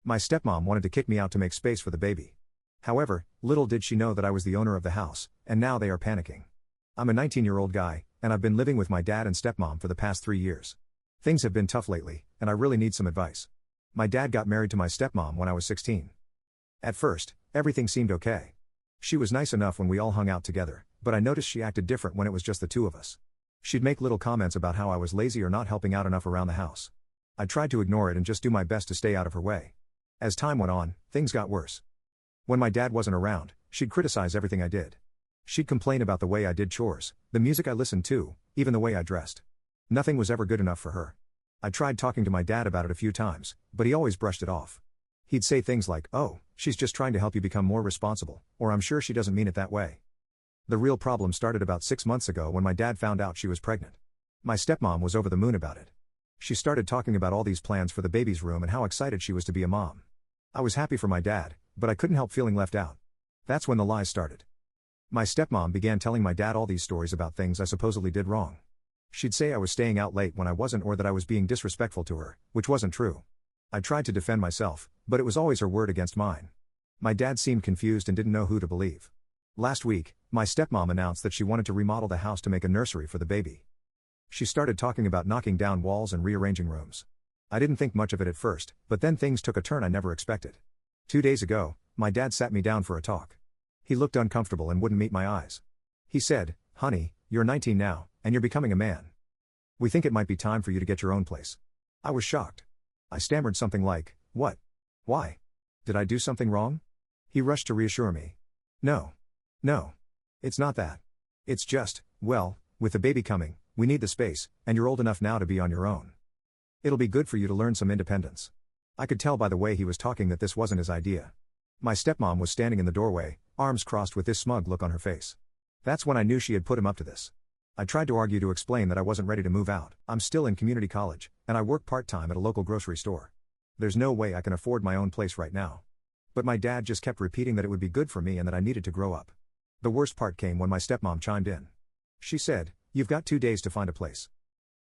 My stepmom wanted to kick me out to make space for the baby. However, little did she know that I was the owner of the house, and now they are panicking. I'm a 19-year-old guy, and I've been living with my dad and stepmom for the past 3 years. Things have been tough lately, and I really need some advice. My dad got married to my stepmom when I was 16. At first, everything seemed okay. She was nice enough when we all hung out together, but I noticed she acted different when it was just the two of us. She'd make little comments about how I was lazy or not helping out enough around the house. I tried to ignore it and just do my best to stay out of her way. As time went on, things got worse. When my dad wasn't around, she'd criticize everything I did. She'd complain about the way I did chores, the music I listened to, even the way I dressed. Nothing was ever good enough for her. I tried talking to my dad about it a few times, but he always brushed it off. He'd say things like, "Oh, she's just trying to help you become more responsible," or "I'm sure she doesn't mean it that way." The real problem started about 6 months ago when my dad found out she was pregnant. My stepmom was over the moon about it. She started talking about all these plans for the baby's room and how excited she was to be a mom. I was happy for my dad, but I couldn't help feeling left out. That's when the lies started. My stepmom began telling my dad all these stories about things I supposedly did wrong. She'd say I was staying out late when I wasn't or that I was being disrespectful to her, which wasn't true. I tried to defend myself, but it was always her word against mine. My dad seemed confused and didn't know who to believe. Last week, my stepmom announced that she wanted to remodel the house to make a nursery for the baby. She started talking about knocking down walls and rearranging rooms. I didn't think much of it at first, but then things took a turn I never expected. 2 days ago, my dad sat me down for a talk. He looked uncomfortable and wouldn't meet my eyes. He said, "Honey, you're 19 now, and you're becoming a man. We think it might be time for you to get your own place." I was shocked. I stammered something like, "What? Why? Did I do something wrong?" He rushed to reassure me. No. It's not that. It's just, well, with the baby coming, we need the space, and you're old enough now to be on your own. It'll be good for you to learn some independence." I could tell by the way he was talking that this wasn't his idea. My stepmom was standing in the doorway, arms crossed with this smug look on her face. That's when I knew she had put him up to this. I tried to argue to explain that I wasn't ready to move out. I'm still in community college, and I work part-time at a local grocery store. There's no way I can afford my own place right now. But my dad just kept repeating that it would be good for me and that I needed to grow up. The worst part came when my stepmom chimed in. She said, "You've got 2 days to find a place.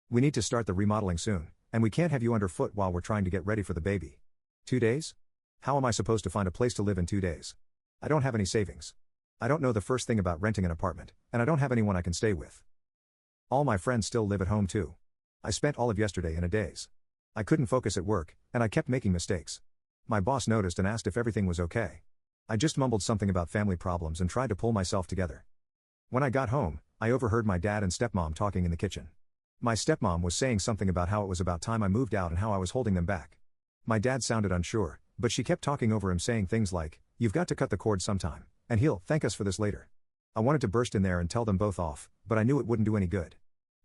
We need to start the remodeling soon, and we can't have you underfoot while we're trying to get ready for the baby." 2 days? How am I supposed to find a place to live in 2 days? I don't have any savings. I don't know the first thing about renting an apartment, and I don't have anyone I can stay with. All my friends still live at home too. I spent all of yesterday in a daze. I couldn't focus at work, and I kept making mistakes. My boss noticed and asked if everything was okay. I just mumbled something about family problems and tried to pull myself together. When I got home, I overheard my dad and stepmom talking in the kitchen. My stepmom was saying something about how it was about time I moved out and how I was holding them back. My dad sounded unsure, but she kept talking over him, saying things like, "You've got to cut the cord sometime, and he'll thank us for this later." I wanted to burst in there and tell them both off, but I knew it wouldn't do any good.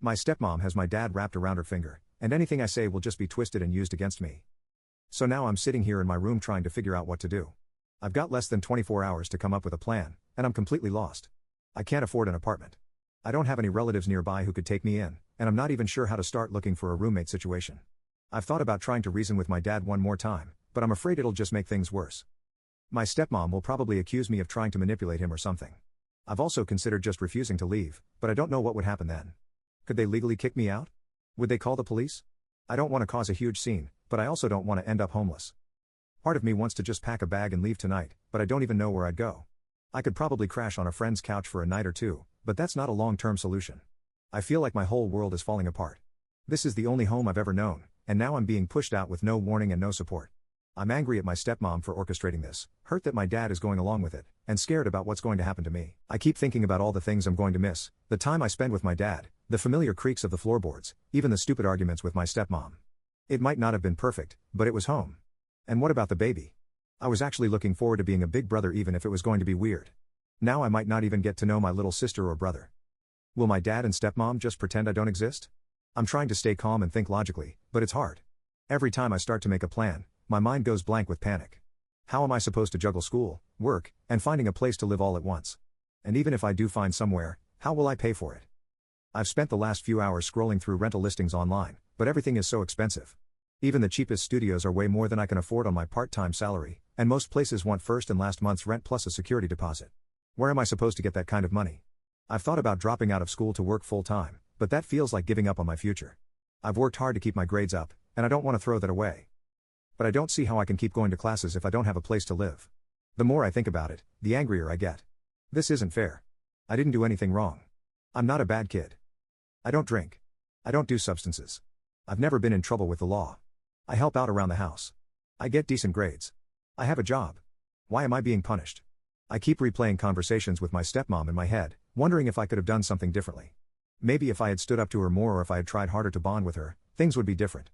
My stepmom has my dad wrapped around her finger, and anything I say will just be twisted and used against me. So now I'm sitting here in my room trying to figure out what to do. I've got less than 24 hours to come up with a plan, and I'm completely lost. I can't afford an apartment. I don't have any relatives nearby who could take me in, and I'm not even sure how to start looking for a roommate situation. I've thought about trying to reason with my dad one more time, but I'm afraid it'll just make things worse. My stepmom will probably accuse me of trying to manipulate him or something. I've also considered just refusing to leave, but I don't know what would happen then. Could they legally kick me out? Would they call the police? I don't want to cause a huge scene, but I also don't want to end up homeless. Part of me wants to just pack a bag and leave tonight, but I don't even know where I'd go. I could probably crash on a friend's couch for a night or two, but that's not a long-term solution. I feel like my whole world is falling apart. This is the only home I've ever known, and now I'm being pushed out with no warning and no support. I'm angry at my stepmom for orchestrating this, hurt that my dad is going along with it, and scared about what's going to happen to me. I keep thinking about all the things I'm going to miss, the time I spend with my dad, the familiar creaks of the floorboards, even the stupid arguments with my stepmom. It might not have been perfect, but it was home. And what about the baby? I was actually looking forward to being a big brother even if it was going to be weird. Now I might not even get to know my little sister or brother. Will my dad and stepmom just pretend I don't exist? I'm trying to stay calm and think logically, but it's hard. Every time I start to make a plan, my mind goes blank with panic. How am I supposed to juggle school, work, and finding a place to live all at once? And even if I do find somewhere, how will I pay for it? I've spent the last few hours scrolling through rental listings online, but everything is so expensive. Even the cheapest studios are way more than I can afford on my part-time salary, and most places want first and last month's rent plus a security deposit. Where am I supposed to get that kind of money? I've thought about dropping out of school to work full-time, but that feels like giving up on my future. I've worked hard to keep my grades up, and I don't want to throw that away. But I don't see how I can keep going to classes if I don't have a place to live. The more I think about it, the angrier I get. This isn't fair. I didn't do anything wrong. I'm not a bad kid. I don't drink. I don't do substances. I've never been in trouble with the law. I help out around the house. I get decent grades. I have a job. Why am I being punished? I keep replaying conversations with my stepmom in my head, wondering if I could have done something differently. Maybe if I had stood up to her more or if I had tried harder to bond with her, things would be different.